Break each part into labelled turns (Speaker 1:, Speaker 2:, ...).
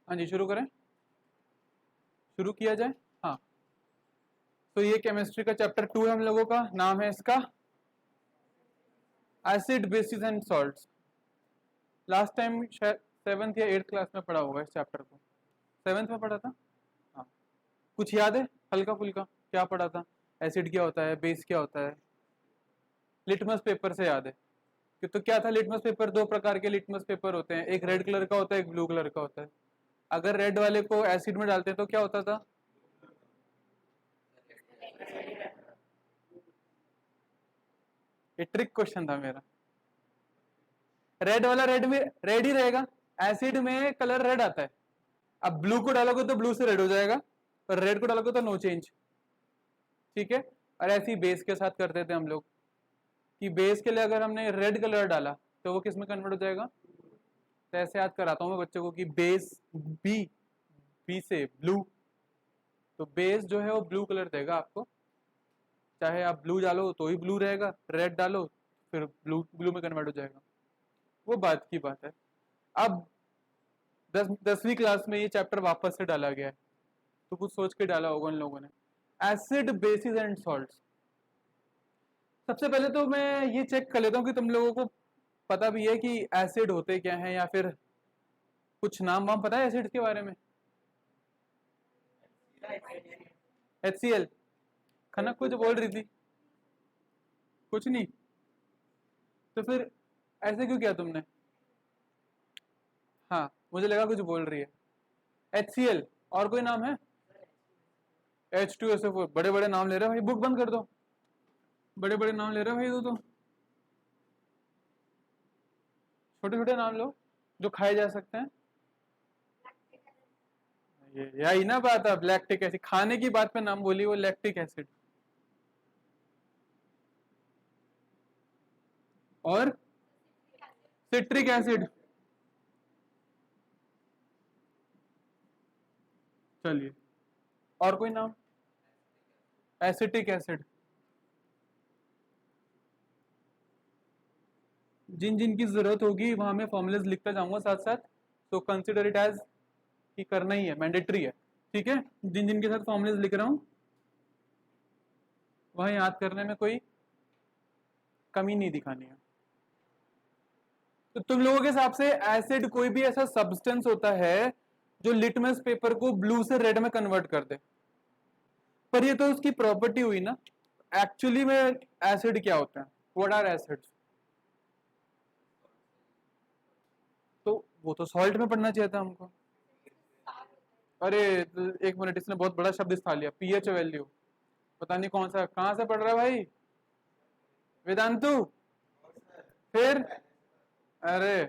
Speaker 1: हाँ जी, शुरू करें, शुरू किया जाए। हाँ, तो ये केमिस्ट्री का चैप्टर 2 है हम लोगों का। नाम है इसका acid basis and salts. Last time शायद 7th या 8th क्लास में पढ़ा होगा इस चैप्टर को। 7th में पढ़ा था। हाँ, कुछ याद है हल्का फुल्का क्या पढ़ा था? एसिड क्या होता है, बेस क्या होता है? लिटमस पेपर से याद है कि तो क्या था? लिटमस पेपर, दो प्रकार के लिटमस पेपर होते हैं, एक रेड कलर का होता है, एक ब्लू कलर का होता है। अगर रेड वाले को एसिड में डालते हैं तो क्या होता था? ये ट्रिक क्वेश्चन था मेरा। रेड वाला रेड में रेड ही रहेगा, एसिड में कलर रेड आता है। अब ब्लू को डालोगे तो ब्लू से रेड हो जाएगा, और रेड को डालोगे तो नो चेंज। ठीक है। और ऐसे ही बेस के साथ करते थे हम लोग कि बेस के लिए अगर हमने रेड कलर डाला तो वो किस में कन्वर्ट हो जाएगा। तो ऐसे याद कराता हूं मैं बच्चों को कि बेस बी, बी से ब्लू, तो बेस जो है वो ब्लू कलर देगा आपको। चाहे आप ब्लू डालो तो ही ब्लू रहेगा, रेड डालो फिर ब्लू ब्लू में कन्वर्ट हो जाएगा। वो बात की बात है। अब 10वीं क्लास में ये चैप्टर वापस से डाला गया है, तो कुछ सोच के डाला होगा उन लोगों ने। Acid basis and salts. सबसे पहले तो मैं ये चेक कर लेता हूँ कि तुम लोगों को पता भी है कि एसिड होते क्या हैं, या फिर कुछ नाम वाम पता है एसिड के बारे में? HCl। खनक कुछ बोल रही थी, कुछ नहीं? तो फिर ऐसे क्यों किया तुमने? हाँ, मुझे लगा कुछ बोल रही है। HCl। और कोई नाम है? H2SO4। बड़े बड़े नाम ले रहे हो भाई, बुक बंद कर दो। बड़े बड़े नाम ले रहे हो भाई, तो छोटे छोटे नाम लो जो खाए जा सकते हैं। ये यही ना बात है, लैक्टिक एसिड खाने की बात पे नाम बोली, वो लैक्टिक एसिड। और सिट्रिक एसिड। चलिए, और कोई नाम? Acetic acid. जिन जिन की जरूरत होगी वहां मैं फॉर्मुलेज लिखता जाऊंगा साथ साथ, तो कंसिडर इट एज कि करना ही है, मैंडेटरी है। ठीक है, जिन जिन के साथ फॉर्मुलेज लिख रहा हूं वह याद करने में कोई कमी नहीं दिखानी है। तो तुम लोगों के हिसाब से एसिड कोई भी ऐसा सब्सटेंस होता है जो लिटमस पेपर को ब्लू से रेड में कन्वर्ट कर दे। पर ये तो उसकी प्रॉपर्टी हुई ना। एक्चुअली में एसिड क्या होता है? What are acids? तो वो तो सॉल्ट में पढ़ना चाहिए था हमको। अरे, एक मिनट, इसने बहुत बड़ा शब्द इस्तेमाल लिया, पीएच वैल्यू। पता नहीं कौन सा, कहां से पढ़ रहा है भाई? वेदांतु। फिर अरे,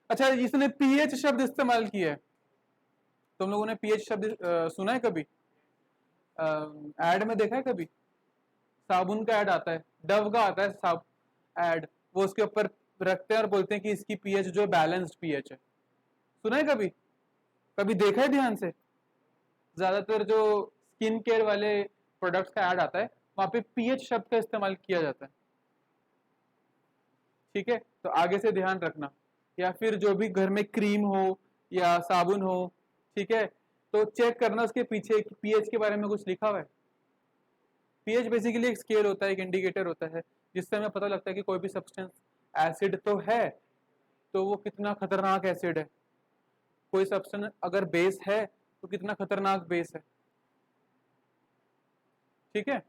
Speaker 1: अच्छा, इसने पीएच शब्द इस्तेमाल किया है। तुम लोगों ने पीएच शब्द सुना है कभी? एड में देखा है कभी? साबुन का ऐड आता है, डव का आता है साब ऐड, वो उसके ऊपर रखते हैं और बोलते हैं कि इसकी पीएच जो है बैलेंस्ड पीएच है। सुना है कभी? कभी देखा है ध्यान से? ज्यादातर जो स्किन केयर वाले प्रोडक्ट्स का ऐड आता है वहां पे पीएच शब्द का इस्तेमाल किया जाता है। ठीक है, तो आगे से ध्यान रखना। या फिर जो भी घर में क्रीम हो या साबुन हो, ठीक है, तो चेक करना उसके पीछे पीएच के बारे में कुछ लिखा हुआ है। पीएच बेसिकली एक स्केल होता है, एक इंडिकेटर होता है, जिससे हमें पता लगता है कि कोई भी सब्सटेंस एसिड तो है, तो वो कितना खतरनाक एसिड है। कोई सब्सटेंस अगर बेस है तो कितना खतरनाक बेस है। ठीक है,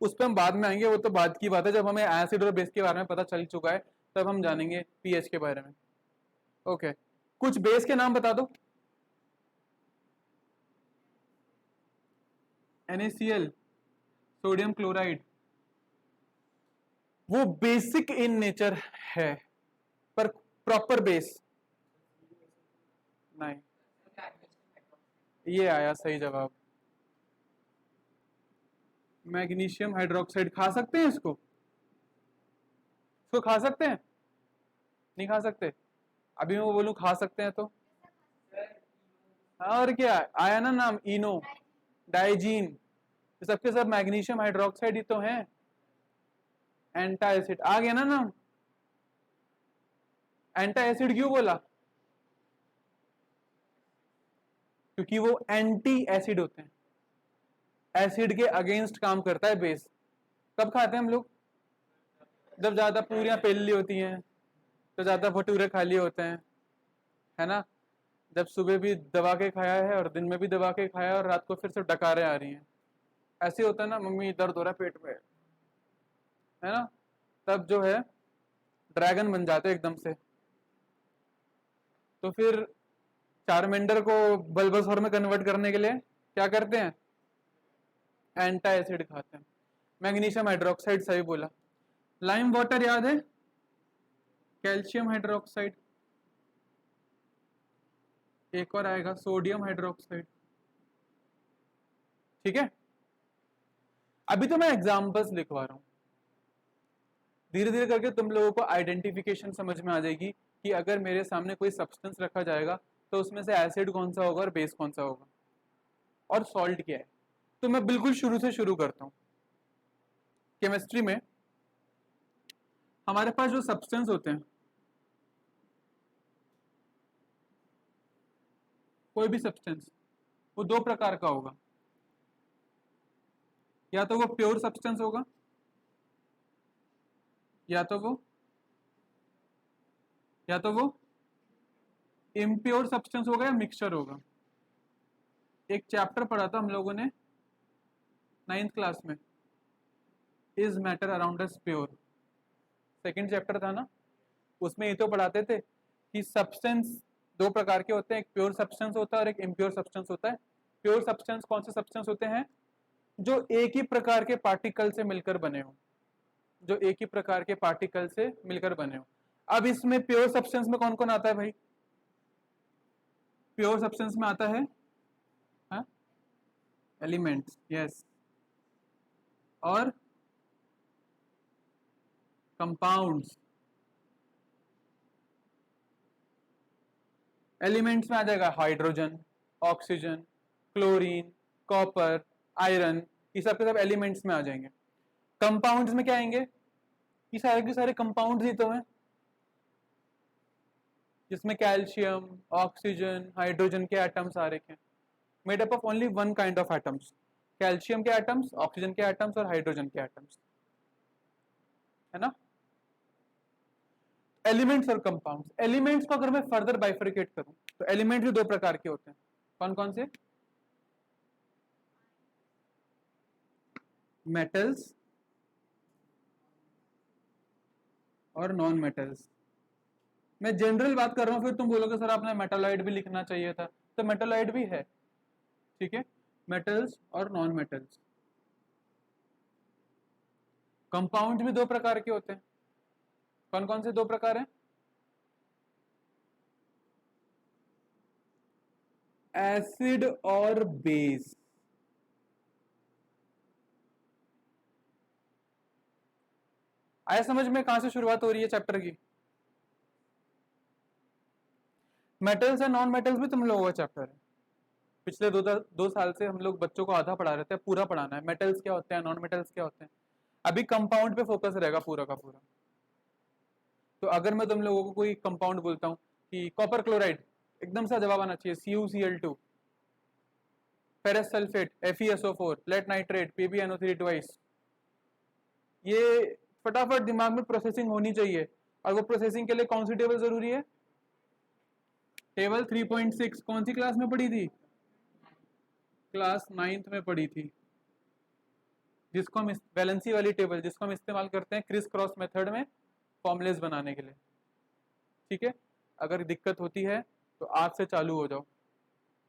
Speaker 1: उस पर हम बाद में आएंगे, वो तो बाद की बात है। जब हमें एसिड और बेस के बारे में पता चल चुका है तब हम जानेंगे पीएच के बारे में। ओके, कुछ बेस के नाम बता दो। NaCl, सोडियम क्लोराइड, वो बेसिक इन नेचर है, पर प्रॉपर बेस नहीं। ये आया सही जवाब। मैग्नीशियम हाइड्रोक्साइड खा सकते हैं इसको? इसको खा सकते हैं? नहीं खा सकते? अभी मैं बोलूं खा सकते हैं तो? और क्या आया ना नाम, इनो, डाइजीन, ये सबके सब मैग्नीशियम हाइड्रोक्साइड ही तो हैं। एंटा एसिड आ गया ना नाम। एंटा एसिड क्यों बोला? क्योंकि वो एंटी एसिड होते हैं, एसिड के अगेंस्ट काम करता है बेस। कब खाते हैं हम लोग? जब ज्यादा पूरियां पेल ली होती हैं, तो ज्यादा भटूरे खा लिए होते हैं, है ना। जब सुबह भी दबा के खाया है और दिन में भी दबा के खाया है और रात को फिर से डकारें आ रही हैं, ऐसे होता है ना, मम्मी दर्द हो रहा है पेट में, है ना, तब जो है ड्रैगन बन जाते एकदम से। तो फिर चारमेंडर को बल्बासोर में कन्वर्ट करने के लिए क्या करते हैं? एंटा एसिड खाते हैं। मैग्नीशियम हाइड्रोक्साइड सही बोला। लाइम वाटर याद है? Calcium hydroxide. एक और आएगा सोडियम हाइड्रोक्साइड। ठीक है, अभी तो मैं एग्जांपल्स लिखवा रहा हूं, धीरे धीरे करके तुम लोगों को आइडेंटिफिकेशन समझ में आ जाएगी कि अगर मेरे सामने कोई सब्सटेंस रखा जाएगा तो उसमें से एसिड कौन सा होगा और बेस कौन सा होगा और सॉल्ट क्या है। तो मैं बिल्कुल शुरू से शुरू करता हूं। केमिस्ट्री में हमारे पास जो सब्सटेंस होते हैं, कोई भी सब्सटेंस, वो दो प्रकार का होगा। या तो वो प्योर सब्सटेंस होगा, या तो वो इम्प्योर सब्सटेंस होगा या मिक्सचर होगा। एक चैप्टर पढ़ा था हम लोगों ने 9th क्लास में, is matter around us pure, second chapter था ना, उसमें ये तो पढ़ाते थे कि सब्सटेंस दो प्रकार के होते हैं, एक प्योर सब्सटेंस होता है और एक इम्प्योर सब्सटेंस होता है। प्योर सब्सटेंस कौन से सब्सटेंस होते हैं? जो एक ही प्रकार के पार्टिकल से मिलकर बने हो, जो एक ही प्रकार के पार्टिकल से मिलकर बने हो। अब इसमें प्योर सब्सटेंस में कौन कौन आता है भाई? प्योर सब्सटेंस में आता है एलिमेंट्स, यस, और कंपाउंड्स। एलिमेंट्स में आ जाएगा hydrogen, oxygen, chlorine, copper, iron, ये सब के सब एलिमेंट्स में आ जाएंगे। कंपाउंड्स में क्या आएंगे? ये सारे के सारे कंपाउंड्स ही तो हैं, जिसमें कैल्शियम, ऑक्सीजन, हाइड्रोजन के एटम्स आ रखे हैं, made up of only one kind of atoms, calcium के एटम्स, ऑक्सीजन के एटम्स और हाइड्रोजन के एटम्स, है ना। एलिमेंट्स और कंपाउंड्स, एलिमेंट्स को अगर मैं फर्दर बाइफरिकेट करूं तो एलिमेंट्स भी दो प्रकार के होते हैं। कौन कौन से? मेटल्स और नॉन मेटल्स। मैं जनरल बात कर रहा हूं, फिर तुम बोलोगे सर आपने मेटालॉइड भी लिखना चाहिए था, तो मेटालॉइड भी है, ठीक है। मेटल्स और नॉन मेटल्स। कंपाउंड भी दो प्रकार के होते हैं। कौन कौन से दो प्रकार हैं? एसिड और बेस। आया समझ में कहां से शुरुआत हो रही है चैप्टर की? मेटल्स एंड नॉन मेटल्स भी तुम लोगों का चैप्टर है। पिछले दो साल से हम लोग बच्चों को आधा पढ़ा रहे थे, पूरा पढ़ाना है, मेटल्स क्या होते हैं, नॉन मेटल्स क्या होते हैं। अभी कंपाउंड पे फोकस रहेगा पूरा का पूरा। तो अगर मैं तुम लोगों को कोई कंपाउंड बोलता हूँ कि कॉपर क्लोराइड, एकदम से जवाब आना चाहिए CuCl2, ferrous sulphate FeSO4, lead nitrate PbNO3 twice. ये फटाफट दिमाग में प्रोसेसिंग होनी चाहिए, और वो प्रोसेसिंग के लिए कौन सी टेबल जरूरी है? टेबल 3.6 कौन सी क्लास में पढ़ी थी? क्लास 9th में पढ़ी थी, जिसको हम वैलेंसी वाली टेबल, जिसको हम इस्तेमाल करते हैं क्रिस क्रॉस मेथड में फॉर्मुलेस बनाने के लिए। ठीक है, अगर दिक्कत होती है तो आज से चालू हो जाओ,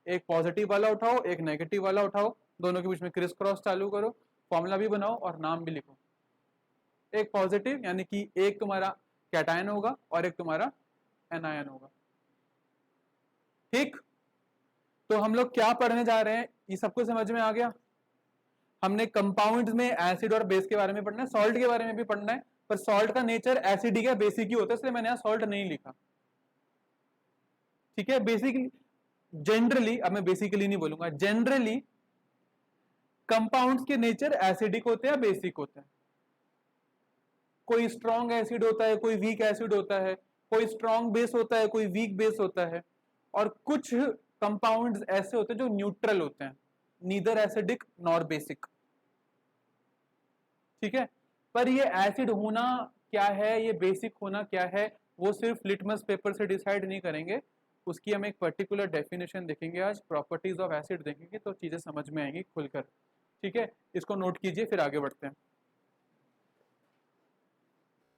Speaker 1: एक पॉजिटिव वाला उठाओ, एक नेगेटिव वाला उठाओ, दोनों के बीच में क्रिस क्रॉस चालू करो, फॉर्मूला भी बनाओ और नाम भी लिखो। एक पॉजिटिव यानी कि एक तुम्हारा कैटायन होगा और एक तुम्हारा एनायन होगा। ठीक, तो हम लोग क्या पढ़ने जा रहे हैं, ये सबको समझ में आ गया? हमने कंपाउंड्स में एसिड और बेस के बारे में पढ़ना है, सॉल्ट के बारे में भी पढ़ना है, पर सॉल्ट का नेचर एसिडिक या बेसिक ही होता है, इसलिए मैंने यहाँ सॉल्ट नहीं लिखा। ठीक है, बेसिकली जनरली, अब मैं बेसिकली नहीं बोलूंगा, जनरली कंपाउंड्स के नेचर एसिडिक होते हैं, बेसिक होते हैं। कोई स्ट्रॉन्ग एसिड होता है, कोई वीक एसिड होता है, कोई स्ट्रॉन्ग बेस होता है, कोई वीक बेस होता है, और कुछ कंपाउंड्स ऐसे होते हैं जो न्यूट्रल होते हैं, नीदर एसिडिक नॉर बेसिक, ठीक है। पर ये एसिड होना क्या है, ये बेसिक होना क्या है, वो सिर्फ लिटमस पेपर से डिसाइड नहीं करेंगे, उसकी हम एक पर्टिकुलर डेफिनेशन देखेंगे आज, प्रॉपर्टीज ऑफ एसिड देखेंगे, तो चीजें समझ में आएंगी खुलकर, ठीक है। इसको नोट कीजिए, फिर आगे बढ़ते हैं।